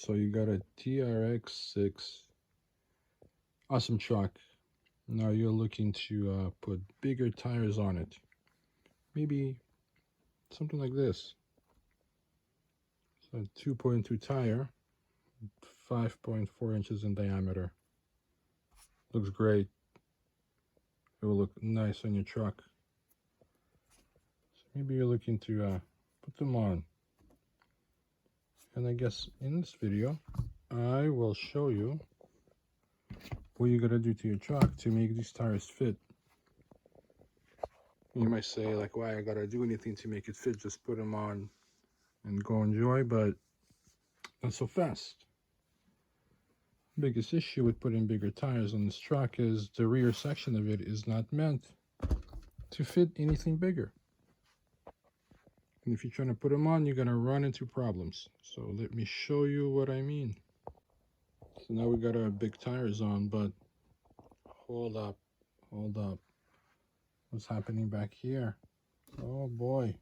So you got a TRX6, awesome truck. Now you're looking to put bigger tires on it. Maybe something like this. So 2.2 tire, 5.4 inches in diameter. Looks great. It will look nice on your truck. So maybe you're looking to put them on. And I guess in this video, I will show you what you gotta do to your truck to make these tires fit. You might say, like, why I gotta do anything to make it fit? Just put them on and go enjoy, but not so fast. Biggest issue with putting bigger tires on this truck is the rear section of it is not meant to fit anything bigger. And if you're trying to put them on, you're gonna run into problems. So let me show you what I mean. So now we got our big tires on, but hold up. What's happening back here? Oh boy.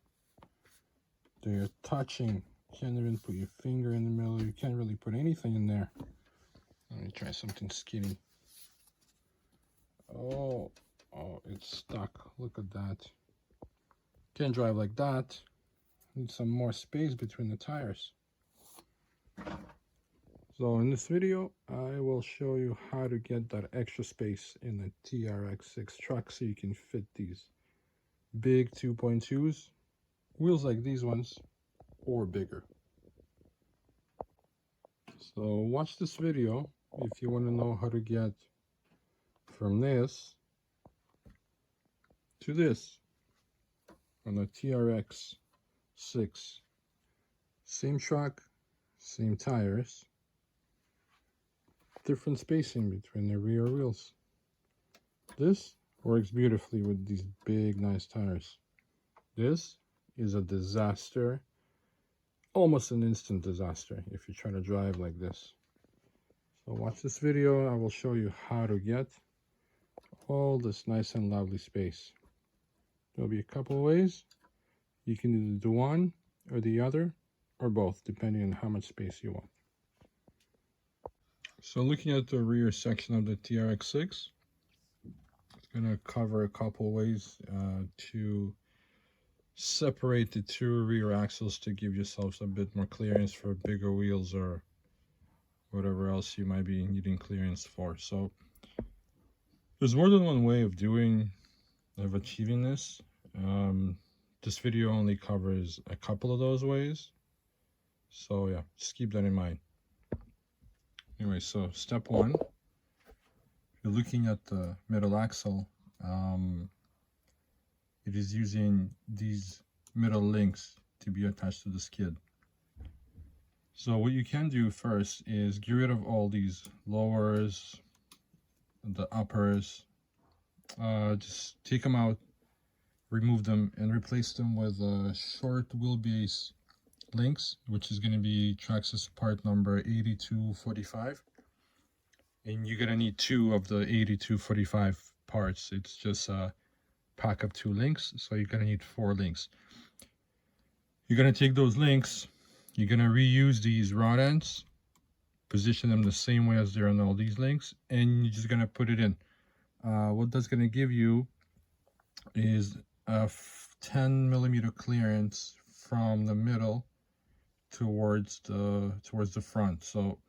They're touching. You can't even put your finger in the middle. You can't really put anything in there. Let me try something skinny. Oh, it's stuck. Look at that. Can't drive like that. Need some more space between the tires. So in this video, I will show you how to get that extra space in the TRX6 truck so you can fit these big 2.2s, wheels like these ones, or bigger. So watch this video if you want to know how to get from this to this on the TRX6. Same truck, same tires, different spacing between the rear wheels. This works beautifully with these big, nice tires. This is a disaster, almost an instant disaster if you try to drive like this. So watch this video. I will show you how to get all this nice and lovely space. There'll be a couple of ways. You can either do one or the other, or both, depending on how much space you want. So looking at the rear section of the TRX6, it's going to cover a couple of ways to separate the two rear axles to give yourselves a bit more clearance for bigger wheels or whatever else you might be needing clearance for. So there's more than one way of achieving this. This video only covers a couple of those ways. So yeah, just keep that in mind. Anyway, so step one, you're looking at the middle axle. It is using these middle links to be attached to the skid. So what you can do first is get rid of all these lowers, the uppers. Just take them out, remove them, and replace them with short wheelbase links, which is going to be Traxxas part number 8245. And you're going to need 2 of the 8245 parts. It's just a pack of 2 links, so you're going to need 4 links. You're going to take those links, you're going to reuse these rod ends, position them the same way as they're on all these links, and you're just going to put it in. What that's going to give you is a 10 millimeter clearance from the middle towards the front. So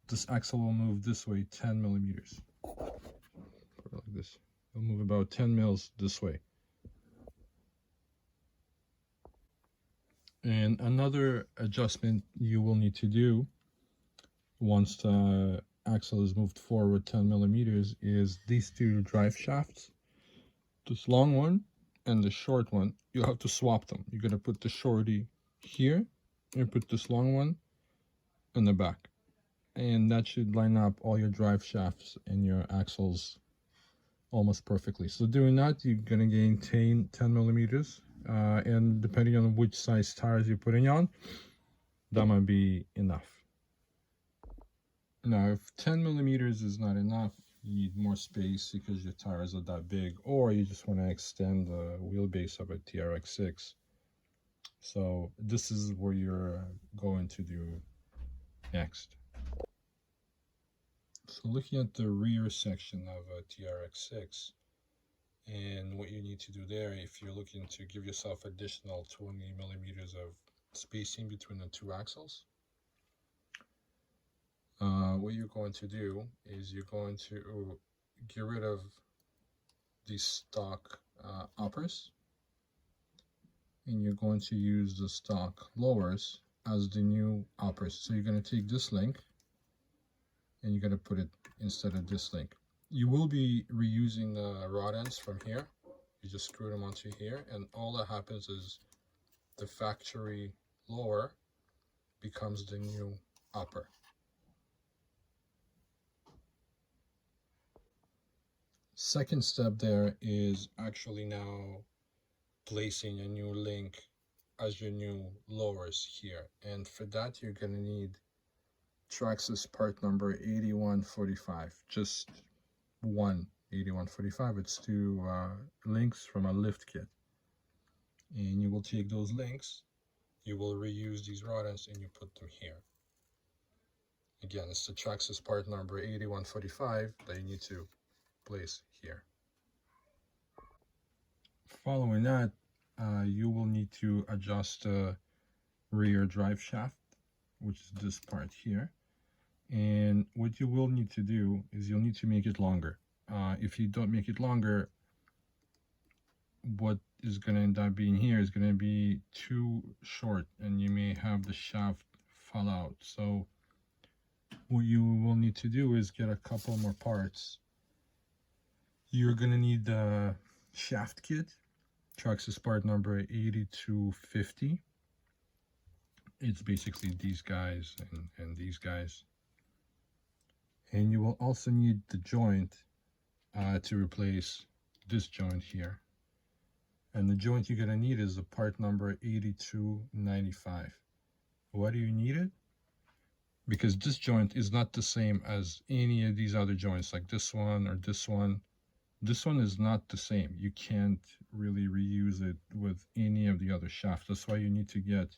this axle will move this way 10 millimeters. Put it like this. It'll move about 10 mils this way. And another adjustment you will need to do once the axle is moved forward 10 millimeters is these 2 drive shafts. This long one and the short one, you'll have to swap them. You're going to put the shorty here and put this long one in the back. And that should line up all your drive shafts and your axles almost perfectly. So doing that, you're going to gain 10 millimeters. And depending on which size tires you're putting on, that might be enough. Now, if 10 millimeters is not enough, you need more space because your tires are that big, or you just want to extend the wheelbase of a TRX6. So this is where you're going to do next. So looking at the rear section of a TRX6, and what you need to do there, if you're looking to give yourself additional 20 millimeters of spacing between the two axles, what you're going to do is you're going to get rid of these stock uppers, and you're going to use the stock lowers as the new uppers. So you're going to take this link and you're going to put it instead of this link. You will be reusing the rod ends from here. You just screw them onto here, and all that happens is the factory lower becomes the new upper. Second step there is actually now placing a new link as your new lowers here, and for that you're going to need Traxxas part number 8145, just one 8145. It's two links from a lift kit, and you will take those links, you will reuse these rod ends, and you put them here. Again, it's the Traxxas part number 8145 that you need to place here. Following that, you will need to adjust the rear drive shaft, which is this part here. And what you will need to do is you'll need to make it longer. If you don't make it longer, what is going to end up being here is going to be too short, and you may have the shaft fall out. So what you will need to do is get a couple more parts. You're going to need the shaft kit, Traxxas part number 8250. It's basically these guys and these guys. And you will also need the joint to replace this joint here. And the joint you're going to need is the part number 8295. Why do you need it? Because this joint is not the same as any of these other joints, like this one or this one. This one is not the same. You can't really reuse it with any of the other shafts. That's why you need to get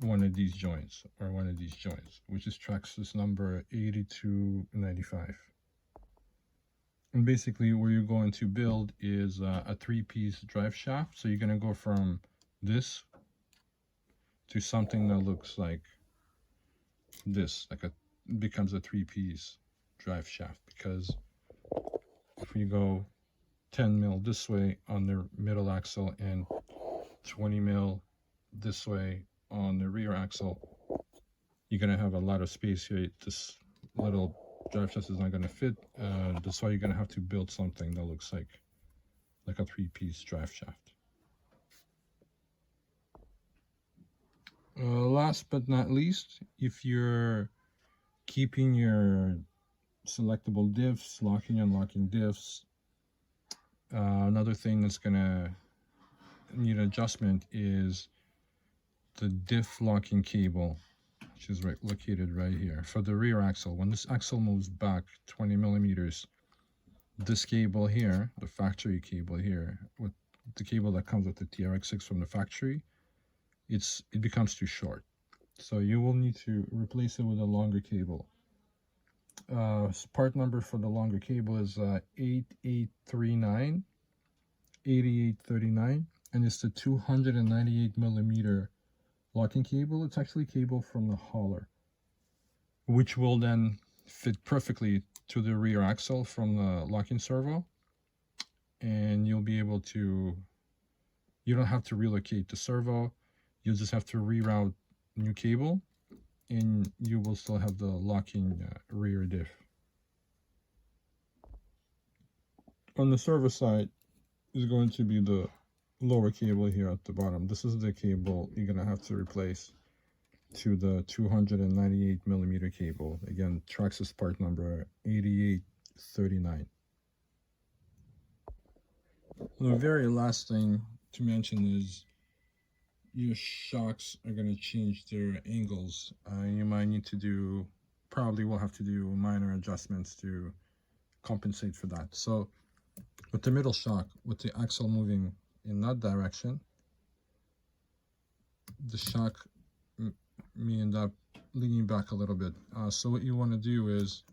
one of these joints, or one of these joints, which is Traxxas number 8295. And basically what you're going to build is a three-piece drive shaft. So you're going to go from this to something that looks like this, like becomes a three-piece drive shaft, because if we go 10 mil this way on the middle axle and 20 mil this way on the rear axle, you're going to have a lot of space here. This little drive shaft is not going to fit. That's why you're going to have to build something that looks like a three-piece drive shaft. Last but not least, if you're keeping your selectable diffs, locking and unlocking diffs, another thing that's going to need adjustment is the diff locking cable, which is located right here for the rear axle. When this axle moves back 20 millimeters, this cable here, the factory cable here, with the cable that comes with the TRX6 from the factory, it becomes too short. So you will need to replace it with a longer cable. Part number for the longer cable is 8839, and it's the 298 millimeter locking cable. It's actually cable from the hauler, which will then fit perfectly to the rear axle from the locking servo, and you'll be able to, you don't have to relocate the servo, you'll just have to reroute new cable, and you will still have the locking rear diff. On the servo side is going to be the lower cable here at the bottom. This is the cable you're going to have to replace to the 298 millimeter cable. Again, Traxxas part number 8839. The very last thing to mention is your shocks are going to change their angles. You might need to do, probably will have to do minor adjustments to compensate for that. So with the middle shock, with the axle moving in that direction, the shock may end up leaning back a little bit. So what you want to do is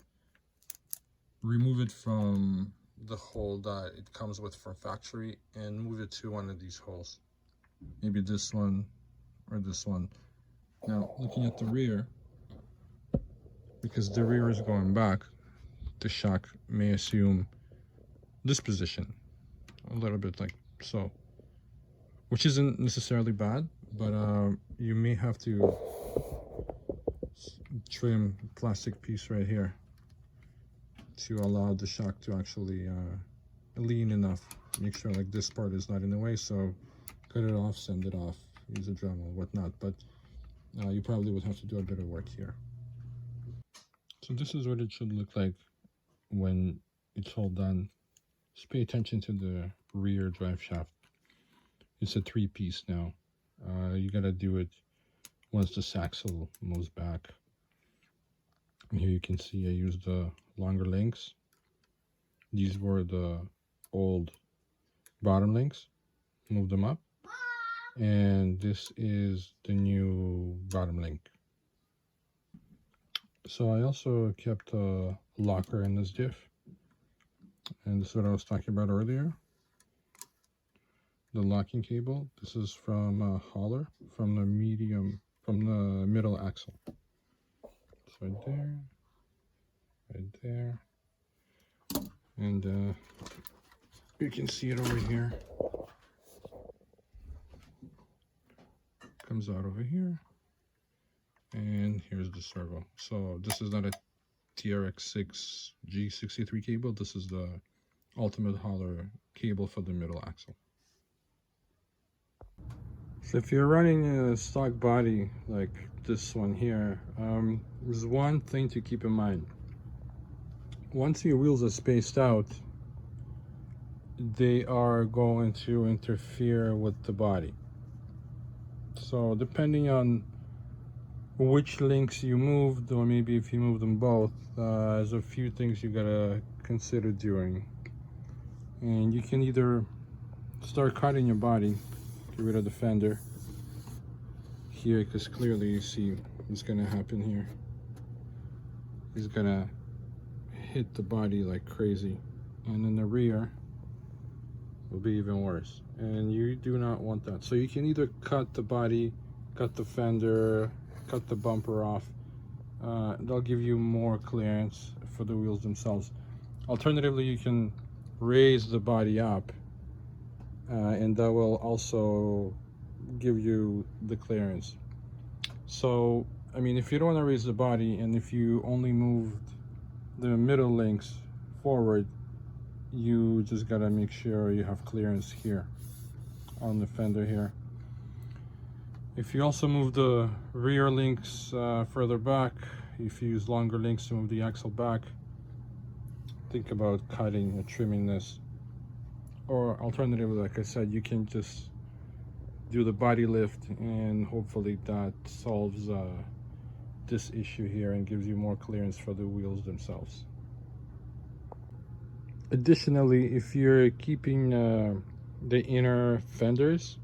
remove it from the hole that it comes with from factory and move it to one of these holes. Maybe this one or this one. Now, looking at the rear, because the rear is going back, the shock may assume this position, a little bit like so, which isn't necessarily bad, but you may have to trim plastic piece right here to allow the shock to actually lean enough. Make sure like this part is not in the way, so cut it off, send it off, use a Dremel, whatnot, but you probably would have to do a bit of work here. So this is what it should look like when it's all done. Just pay attention to the rear drive shaft. It's a 3-piece now. You gotta do it once the axle moves back. And here you can see I used the longer links. These were the old bottom links. Move them up. And this is the new bottom link. So I also kept a locker in this diff. And this is what I was talking about earlier. The locking cable. This is from a hauler, from the middle axle. It's right there, and you can see it over here. Comes out over here, and here's the servo. So this is not a TRX6 G63 cable. This is the ultimate hauler cable for the middle axle. So if you're running a stock body like this one here, there's one thing to keep in mind. Once your wheels are spaced out, they are going to interfere with the body. So depending on which links you moved, or maybe if you move them both, there's a few things you gotta consider doing. And you can either start cutting your body, get rid of the fender here, because clearly you see what's gonna happen here. He's gonna hit the body like crazy, and in the rear will be even worse, and you do not want that. So you can either cut the body, cut the fender, cut the bumper off. They'll give you more clearance for the wheels themselves. Alternatively, you can raise the body up, and that will also give you the clearance. So I mean, if you don't want to raise the body, and if you only moved the middle links forward, you just gotta make sure you have clearance here on the fender here. If you also move the rear links further back, if you use longer links to move the axle back, think about cutting or trimming this. Or alternatively, like I said, you can just do the body lift, and hopefully that solves this issue here and gives you more clearance for the wheels themselves. Additionally, if you're keeping the inner fenders,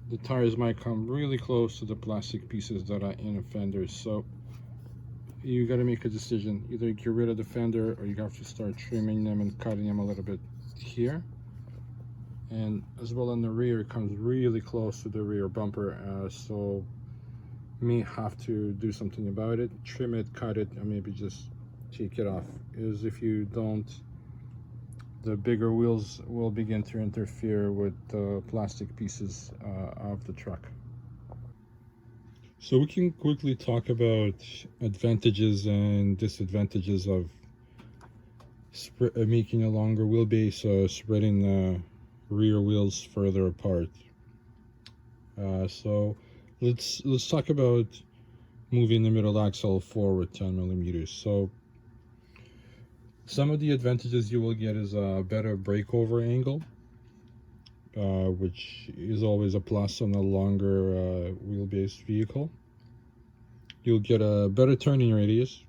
the tires might come really close to the plastic pieces that are in the fenders. So you got to make a decision. Either get rid of the fender, or you have to start trimming them and cutting them a little bit here. And as well in the rear, it comes really close to the rear bumper, so you may have to do something about it. Trim it, cut it, or maybe just take it off. Because if you don't, the bigger wheels will begin to interfere with the plastic pieces of the truck. So we can quickly talk about advantages and disadvantages of making a longer wheelbase, spreading the rear wheels further apart. So let's talk about moving the middle axle forward 10 millimeters. So some of the advantages you will get is a better breakover angle, which is always a plus on a longer wheelbase vehicle. You'll get a better turning radius,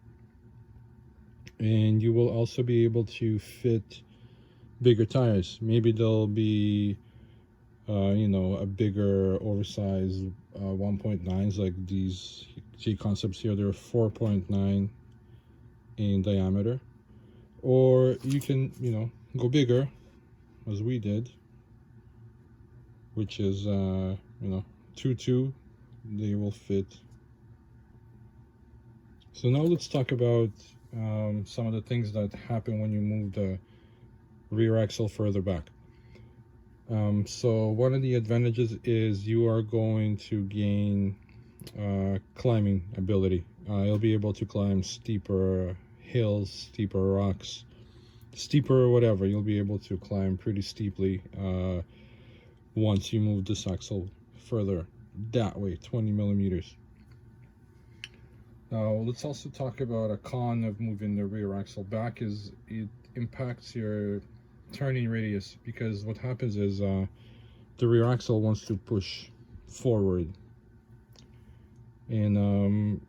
and you will also be able to fit bigger tires. Maybe they'll be you know, a bigger oversized 1.9s, like these J concepts here. They're 4.9 in diameter, or you can, you know, go bigger as we did, which is you know, 2.2. They will fit. So now let's talk about some of the things that happen when you move the rear axle further back. So one of the advantages is you are going to gain climbing ability. You'll be able to climb steeper hills, steeper rocks, steeper whatever. You'll be able to climb pretty steeply once you move this axle further that way, 20 millimeters. Now let's also talk about a con of moving the rear axle back. Is it impacts your turning radius, because what happens is the rear axle wants to push forward, and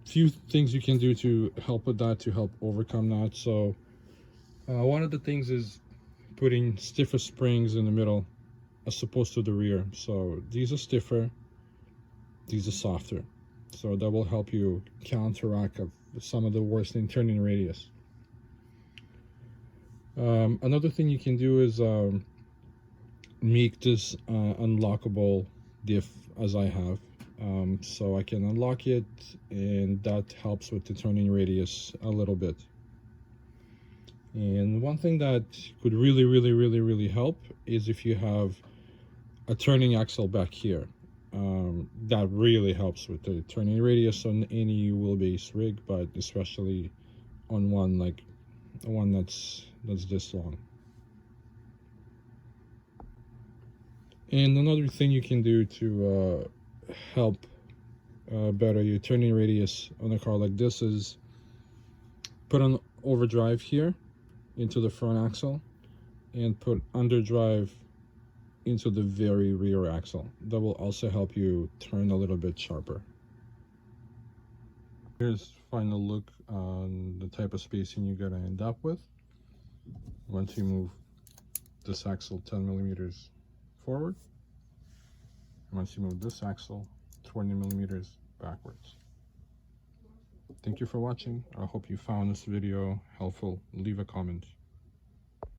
few things you can do to help with that, to help overcome that. So one of the things is putting stiffer springs in the middle as opposed to the rear. So these are stiffer, these are softer, so that will help you counteract some of the worsening turning radius. Another thing you can do is make this unlockable diff, as I have. So I can unlock it, and that helps with the turning radius a little bit. And one thing that could really help is if you have a turning axle back here. That really helps with the turning radius on any wheelbase rig, but especially on one like one that's this long. And another thing you can do to help better your turning radius on a car like this is put an overdrive here into the front axle and put underdrive into the very rear axle. That will also help you turn a little bit sharper. Here's a final look on the type of spacing you're gonna end up with once you move this axle 10 millimeters forward, and once you move this axle 20 millimeters backwards. Thank you for watching. I hope you found this video helpful. Leave a comment.